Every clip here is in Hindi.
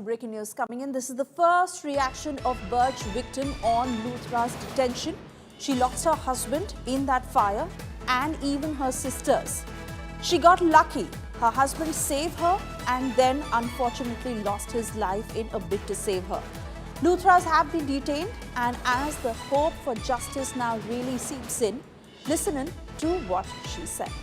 breaking news coming in. This is the first reaction of Birch victim on Luthra's detention. She lost her husband in that fire and even her sisters. She got lucky. Her husband saved her and then unfortunately lost his life in a bid to save her. Luthras have been detained, and as the hope for justice now really seeps in, listen in to what she said.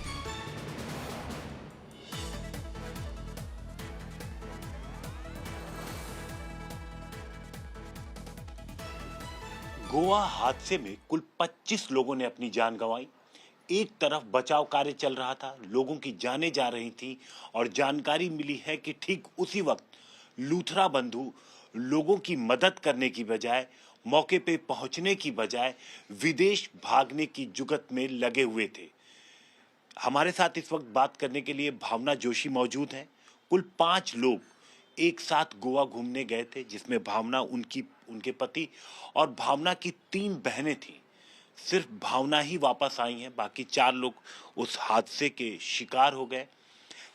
Goa हादसे में कुल 25 लोगों ने अपनी जान गंवाई। एक तरफ बचाव कार्य चल रहा था, लोगों की जानें जा रही थी और जानकारी मिली है कि ठीक उसी वक्त लूथरा बंधु लोगों की मदद करने की बजाय, मौके पे पहुंचने की बजाय विदेश भागने की जुगत में लगे हुए थे। हमारे साथ इस वक्त बात करने के लिए भावना जोशी मौजूद हैं। कुल 5 लोग एक साथ गोवा घूमने गए थे, जिसमें भावना, उनके पति और भावना की 3 बहनें थीं। सिर्फ भावना ही वापस आई हैं, बाकी 4 लोग उस हादसे के शिकार हो गए।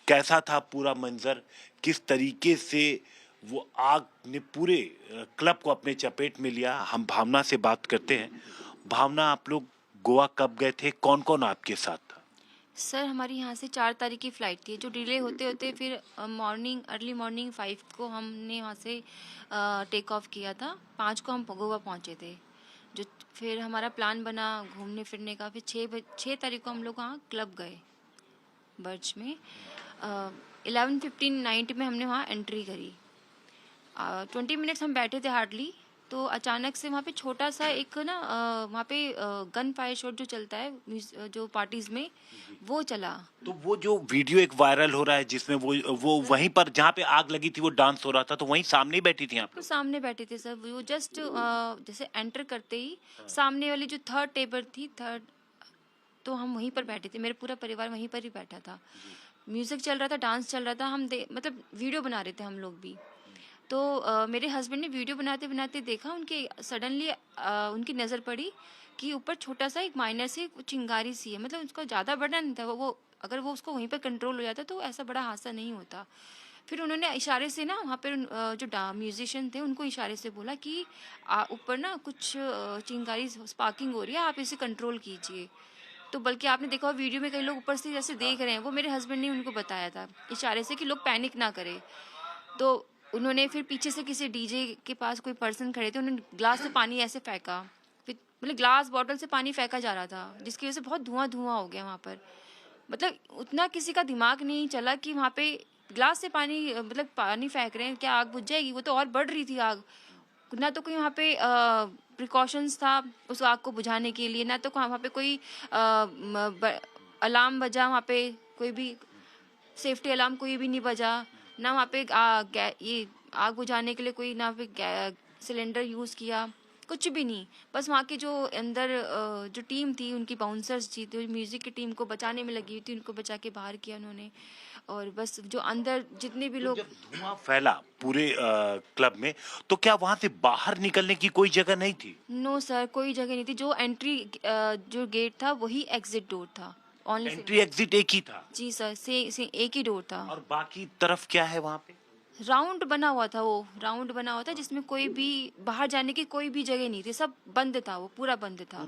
कैसा था पूरा मंजर, किस तरीके से वो आग ने पूरे क्लब को अपने चपेट में लिया, हम भावना से बात करते हैं। भावना, आप लोग गोवा कब गए थे, कौन कौन आपके साथ था? सर, हमारी यहाँ से 4 तारीख की फ़्लाइट थी, जो डिले होते होते फिर अर्ली मॉर्निंग 5 को हमने वहाँ से टेक ऑफ किया था। 5 को हम गोवा पहुँचे थे। जो फिर हमारा प्लान बना घूमने फिरने का। फिर 6 तारीख को हम लोग वहाँ क्लब गए बर्च में। 11:15 नाइट में हमने वहाँ एंट्री करी। 20 मिनट्स हम बैठे थे हार्डली, तो अचानक से वहाँ पे छोटा सा एक वहाँ पे गन फायर शॉट जो चलता है जो पार्टीज में, वो चला। तो वो जो वीडियो एक वायरल हो रहा है जिसमें वो वहीं पर जहाँ पे आग लगी थी वो डांस हो रहा था, तो वहीं सामने ही बैठी थी आप तो लोग? सामने बैठे थे सर। वो जस्ट जैसे एंटर करते ही सामने वाली जो थर्ड टेबल थी, तो हम वहीं पर बैठे थे। मेरा पूरा परिवार वहीं पर ही बैठा था। म्यूजिक चल रहा था, डांस चल रहा था। मतलब वीडियो बना रहे थे हम लोग भी। तो मेरे हस्बैंड ने वीडियो बनाते बनाते देखा, उनके सडनली उनकी नज़र पड़ी कि ऊपर छोटा सा एक माइनर से चिंगारी सी है। मतलब उसका ज़्यादा बड़ा नहीं था वो अगर वो उसको वहीं पर कंट्रोल हो जाता तो ऐसा बड़ा हादसा नहीं होता। फिर उन्होंने इशारे से वहाँ पर जो म्यूजिशियन थे उनको इशारे से बोला कि ऊपर कुछ चिंगारी स्पार्किंग हो रही है, आप इसे कंट्रोल कीजिए। तो बल्कि आपने देखा हो वीडियो में कई लोग ऊपर से जैसे देख रहे हैं, वो मेरे हस्बैंड ने उनको बताया था इशारे से कि लोग पैनिक ना करें। तो उन्होंने फिर पीछे से किसी डीजे के पास कोई पर्सन खड़े थे, उन्होंने ग्लास से पानी ऐसे फेंका। फिर मतलब ग्लास बॉटल से पानी फेंका जा रहा था, जिसकी वजह से बहुत धुआं हो गया वहाँ पर। मतलब उतना किसी का दिमाग नहीं चला कि वहाँ पे ग्लास से पानी फेंक रहे हैं, क्या आग बुझ जाएगी? वो तो और बढ़ रही थी आग। ना तो कोई वहाँ पे प्रिकॉशंस था उस आग को बुझाने के लिए, ना तो वहाँ पे कोई अलार्म बजा, वहाँ पे कोई भी सेफ्टी अलार्म कोई भी नहीं बजा, ना वहाँ पे ये आग बुझाने के लिए कोई ना पे सिलेंडर यूज़ किया, कुछ भी नहीं। बस वहाँ की जो अंदर जो टीम थी, उनकी बाउंसर्स थी, तो म्यूज़िक की टीम को बचाने में लगी हुई थी, उनको बचा के बाहर किया उन्होंने। और बस जो अंदर जितने भी लोग, जब धुआं फैला पूरे क्लब में, तो क्या वहां से बाहर निकलने की कोई जगह नहीं थी? नो सर, कोई जगह नहीं थी। जो एंट्री जो गेट था वही एग्जिट डोर था। एंट्री एग्जिट एक ही था? जी सर, से एक ही डोर था। और बाकी तरफ क्या है वहां पे? राउंड बना हुआ था, वो राउंड बना हुआ था जिसमें कोई भी बाहर जाने की कोई भी जगह नहीं थी। सब बंद था, वो पूरा बंद था।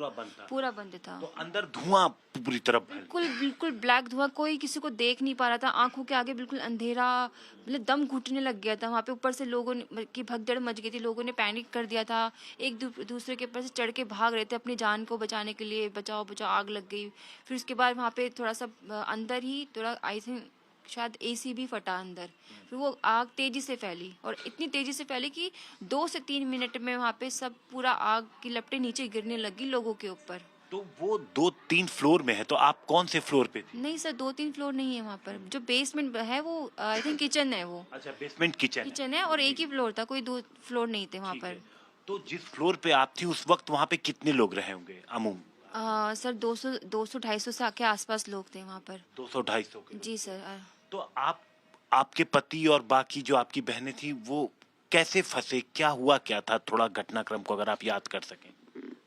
पूरा बंद था। तो अंदर धुआं पूरी तरफ बिल्कुल बिल्कुल ब्लैक धुआं, कोई किसी को देख नहीं पा रहा था। आंखों के आगे बिल्कुल अंधेरा, मतलब दम घुटने लग गया था वहाँ पे। ऊपर से लोगों ने की भगदड़ मच गई थी, लोगों ने पैनिक कर दिया था। एक दूसरे के ऊपर से चढ़ के भाग रहे थे अपनी जान को बचाने के लिए। बचाओ बचाओ, आग लग गई। फिर उसके बाद वहाँ पे थोड़ा सा अंदर ही थोड़ा आई थिंक शायद एसी भी फटा अंदर। फिर वो आग तेजी से फैली, और इतनी तेजी से फैली कि 2 से 3 मिनट में वहाँ पे सब पूरा आग की लपटें नीचे गिरने लगी लोगों के ऊपर। तो वो 2-3 फ्लोर में है, तो आप कौन से फ्लोर पे थे? नहीं सर, 2-3 फ्लोर नहीं है वहाँ पर। जो बेसमेंट है वो आई थिंक किचन है वो। अच्छा, बेसमेंट किचन है, और एक ही फ्लोर था, कोई 2 फ्लोर नहीं थे वहाँ पर। तो जिस फ्लोर पे आप थी उस वक्त वहाँ पे कितने लोग रहे होंगे अमूम? सर 200-250 से आके आसपास लोग थे वहाँ पर। 200-250 जी सर। तो आपके पति और बाकी जो आपकी बहनें थी वो कैसे फंसे, क्या हुआ, क्या था? थोड़ा घटनाक्रम को अगर आप याद कर सकें।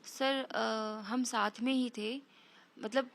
सर हम साथ में ही थे। मतलब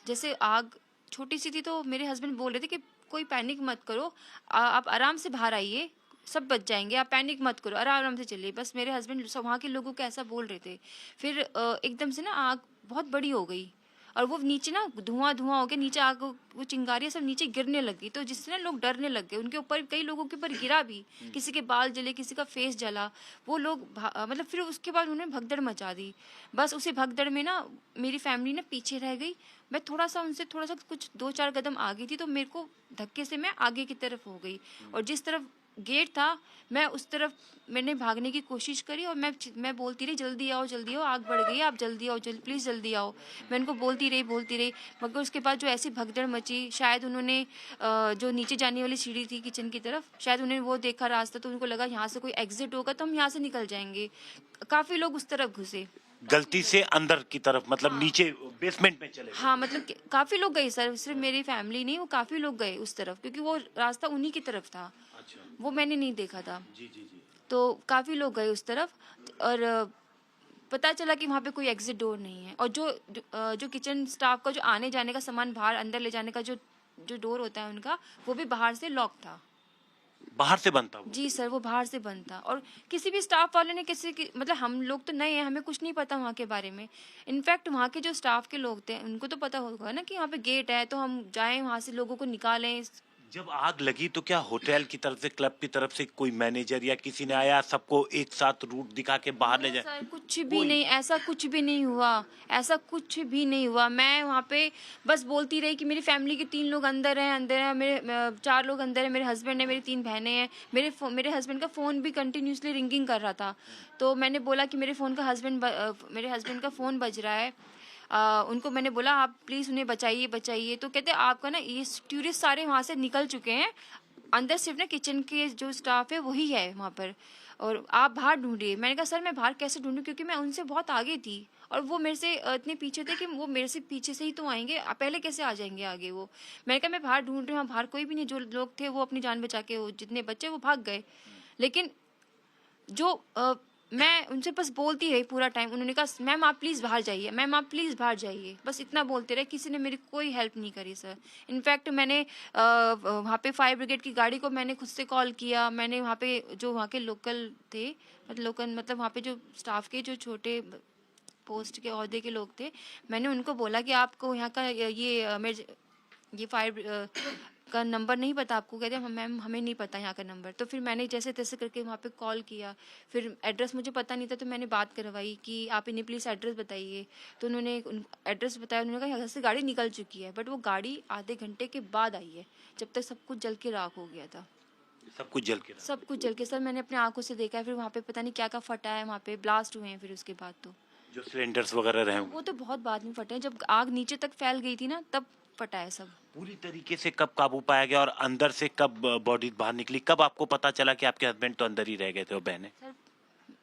जैसे आग छोटी सी थी, तो मेरे हस्बैंड बोल रहे थे कि कोई पैनिक मत करो, आप आराम से बाहर आइए, सब बच जाएंगे, आप पैनिक मत करो, आराम आराम से चलिए। बस मेरे हस्बैंड सब वहाँ के लोगों को ऐसा बोल रहे थे। फिर एकदम से ना आग बहुत बड़ी हो गई और वो नीचे ना धुआं धुआं हो गया, नीचे आग, वो चिंगारियाँ सब नीचे गिरने लगी, तो जिससे ना लोग डरने लग गए। उनके ऊपर कई लोगों के ऊपर गिरा भी, किसी के बाल जले, किसी का फेस जला। वो लोग मतलब फिर उसके बाद उन्होंने भगदड़ मचा दी। बस उसी भगदड़ में ना मेरी फैमिली ना पीछे रह गई। मैं थोड़ा सा उनसे थोड़ा सा कुछ 2-4 कदम आगे थी, तो मेरे को धक्के से मैं आगे की तरफ हो गई, और जिस तरफ गेट था मैं उस तरफ मैंने भागने की कोशिश करी, और मैं बोलती रही जल्दी आओ, आग बढ़ गई है, आप जल्दी आओ, प्लीज़ जल्दी आओ। मैं उनको बोलती रही, मगर उसके बाद जो ऐसी भगदड़ मची, शायद उन्होंने जो नीचे जाने वाली सीढ़ी थी किचन की तरफ, शायद उन्होंने वो देखा रास्ता, तो उनको लगा यहाँ से कोई एग्जिट होगा तो हम यहाँ से निकल जाएंगे। काफ़ी लोग उस तरफ घुसे। गलती से अंदर की तरफ, मतलब नीचे बेसमेंट में चले गए। हाँ, मतलब काफ़ी लोग गए सर, सिर्फ मेरी फैमिली नहीं, वो काफ़ी लोग गए उस तरफ, क्योंकि वो रास्ता उन्हीं की तरफ था। अच्छा। वो मैंने नहीं देखा था। जी जी जी। तो काफ़ी लोग गए उस तरफ, और पता चला कि वहाँ पे कोई एग्जिट डोर नहीं है, और जो किचन स्टाफ का जो आने जाने का सामान बाहर अंदर ले जाने का जो जो डोर होता है उनका, वो भी बाहर से लॉक था। बाहर से बनता वो? जी सर, वो बाहर से बंद था, और किसी भी स्टाफ वाले ने किसी की, मतलब हम लोग तो नए हैं, हमें कुछ नहीं पता वहाँ के बारे में। इनफैक्ट वहाँ के जो स्टाफ के लोग थे उनको तो पता होगा ना कि यहाँ पे गेट है, तो हम जाएं वहाँ से लोगों को निकालें। जब आग लगी तो क्या होटल की तरफ से, क्लब की तरफ से कोई मैनेजर या किसी ने आया, सबको एक साथ रूट दिखा के बाहर ले जाए? सर कुछ भी नहीं, ऐसा कुछ भी नहीं हुआ, ऐसा कुछ भी नहीं हुआ। मैं वहाँ पे बस बोलती रही कि मेरी फैमिली के 3 लोग अंदर हैं, मेरे 4 लोग अंदर हैं, मेरे हस्बैंड है, मेरी 3 बहनें हैं। मेरे हस्बैंड का फ़ोन भी कंटिन्यूसली रिंगिंग कर रहा था, तो मैंने बोला कि मेरे हस्बैंड का फ़ोन बज रहा है। उनको मैंने बोला आप प्लीज़ उन्हें बचाइए। तो कहते आपका ना ये टूरिस्ट सारे वहाँ से निकल चुके हैं, अंदर सिर्फ ना किचन के जो स्टाफ है वही है वहाँ पर, और आप बाहर ढूंढिए। मैंने कहा सर मैं बाहर कैसे ढूंढूं, क्योंकि मैं उनसे बहुत आगे थी, और वो मेरे से इतने पीछे थे कि वो मेरे से पीछे से ही तो आएंगे, पहले कैसे आ जाएंगे आगे वो। मैंने कहा मैं बाहर ढूंढ रही हूँ, बाहर कोई भी नहीं। जो लोग थे वो अपनी जान बचा के, वो जितने बच्चे वो भाग गए। लेकिन जो मैं उनसे बस बोलती रही पूरा टाइम। उन्होंने कहा मैम आप प्लीज़ बाहर जाइए, मैम आप प्लीज़ बाहर जाइए, बस इतना बोलते रहे। किसी ने मेरी कोई हेल्प नहीं करी सर। इनफैक्ट मैंने वहाँ पे फायर ब्रिगेड की गाड़ी को मैंने खुद से कॉल किया। मैंने वहाँ पे जो वहाँ के लोकल थे, मतलब वहाँ पे जो स्टाफ के जो छोटे पोस्ट के ओहदे के लोग थे, मैंने उनको बोला कि आपको यहाँ का ये फायर का नंबर नहीं पता आपको? कहते हैं मैम हमें नहीं पता यहाँ का नंबर। तो फिर मैंने जैसे तैसे करके वहाँ पे कॉल किया। फिर एड्रेस मुझे पता नहीं था, तो मैंने बात करवाई कि आप इन्हें प्लीज़ एड्रेस बताइए। तो उन्होंने एड्रेस बताया। उन्होंने कहा यहाँ से गाड़ी निकल चुकी है, बट वो गाड़ी आधे घंटे के बाद आई है, जब तक सब कुछ जल के राख हो गया था। सब कुछ जल के? सब कुछ जल के सर, मैंने अपने आंखों से देखा है। फिर वहाँ पे पता नहीं क्या क्या फटा है, वहाँ पे ब्लास्ट हुए हैं। फिर उसके बाद तो जो सिलेंडर्स वगैरह रहे वो तो बहुत बाद में फटे हैं, जब आग नीचे तक फैल गई थी ना, तब फटा है सब। पूरी तरीके से कब काबू पाया गया और अंदर से कब बॉडी बाहर निकली? कब आपको पता चला कि आपके हस्बैंड तो अंदर ही रह गए थे और बहनें? सर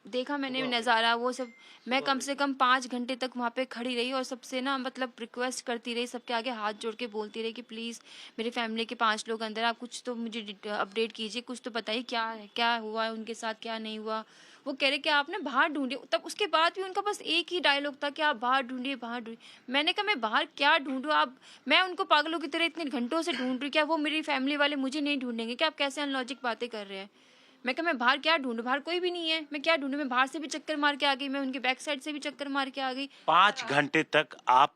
देखा मैंने नज़ारा वो सब। मैं कम से कम 5 घंटे तक वहाँ पे खड़ी रही, और सबसे ना मतलब रिक्वेस्ट करती रही, सबके आगे हाथ जोड़ के बोलती रही कि प्लीज़ मेरी फैमिली के 5 लोग अंदर, आप कुछ तो मुझे अपडेट कीजिए, कुछ तो बताइए क्या हुआ है उनके साथ, क्या नहीं हुआ। वो कह रहे कि आप ना बाहर ढूंढिए। तब उसके बाद भी उनका बस एक ही डायलॉग था कि आप बाहर ढूंढिए, बाहर ढूंढिए। मैंने कहा मैं बाहर क्या ढूंढूं? आप, मैं उनको पागलों की तरह इतने घंटों से ढूंढ रही, क्या वो मेरी फैमिली वाले मुझे नहीं ढूंढेंगे? क्या आप कैसे अनलॉजिक बातें कर रहे हैं? मैं कहा मैं बाहर क्या ढूंढूं? बाहर कोई भी नहीं है, मैं क्या ढूंढूं? मैं बाहर से भी चक्कर मार के आ गई, मैं उनके बैक साइड से भी चक्कर मार के आ गई। 5 घंटे तक आप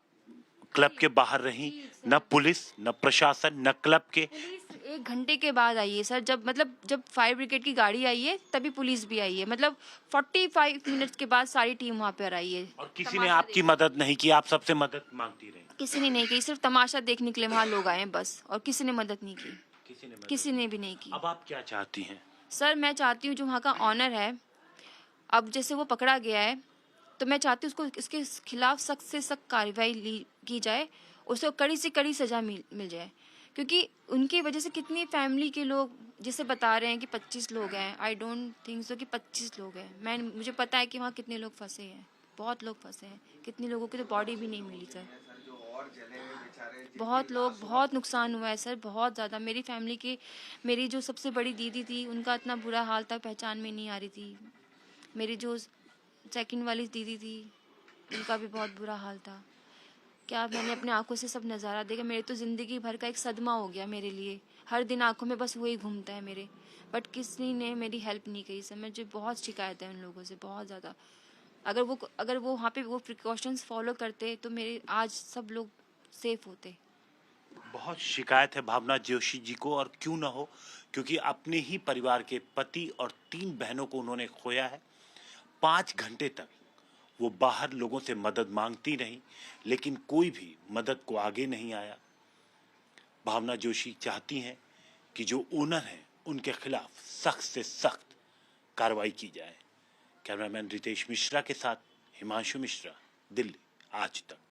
क्लब के बाहर रहीं, न पुलिस, न प्रशासन, न क्लब के? पुलिस 1 घंटे के बाद आई है सर। जब फायर ब्रिगेड की गाड़ी आई है तभी पुलिस भी आई है। मतलब 45 मिनट्स के बाद सारी टीम वहाँ पर आई है। और किसी ने आपकी मदद नहीं की? आप सबसे मदद मांगती रही? किसी ने नहीं की, सिर्फ तमाशा देखने के लिए वहाँ लोग आए हैं बस, और किसी ने मदद नहीं की। किसी ने भी नहीं की। अब आप क्या चाहती हैं? सर मैं चाहती हूँ जो वहाँ का ऑनर है, अब जैसे वो पकड़ा गया है, तो मैं चाहती हूँ उसको इसके खिलाफ सख्त से सख्त कार्रवाई की जाए, उसको कड़ी से कड़ी सज़ा मिल जाए। क्योंकि उनकी वजह से कितनी फैमिली के लोग जिसे बता रहे हैं कि 25 लोग हैं, आई डोंट थिंक सो कि 25 लोग हैं। मुझे पता है कि वहाँ कितने लोग फंसे हैं, बहुत लोग फंसे हैं। कितनी लोगों की तो बॉडी भी नहीं मिली सर। बहुत लोग, बहुत नुकसान हुआ है सर, बहुत ज़्यादा। मेरी फैमिली की, मेरी जो सबसे बड़ी दीदी थी उनका इतना बुरा हाल था, पहचान में नहीं आ रही थी। मेरी जो सेकंड वाली दीदी थी उनका भी बहुत बुरा हाल था। क्या मैंने अपने आंखों से सब नज़ारा देखा। मेरे तो ज़िंदगी भर का एक सदमा हो गया मेरे लिए। हर दिन आंखों में बस वही घूमता है मेरे। बट किसी ने मेरी हेल्प नहीं की सर। मुझे बहुत शिकायत है उन लोगों से, बहुत ज़्यादा। अगर वो वहाँ पे वो प्रिकॉशंस फॉलो करते तो मेरे आज सब लोग सेफ होते। बहुत शिकायत है भावना जोशी जी को, और क्यों ना हो, क्योंकि अपने ही परिवार के पति और 3 बहनों को उन्होंने खोया है। 5 घंटे तक वो बाहर लोगों से मदद मांगती रही, लेकिन कोई भी मदद को आगे नहीं आया। भावना जोशी चाहती हैं कि जो ओनर हैं उनके खिलाफ सख्त से सख्त कार्रवाई की जाए। कैमरामैन रितेश मिश्रा के साथ हिमांशु मिश्रा, दिल्ली, आज तक।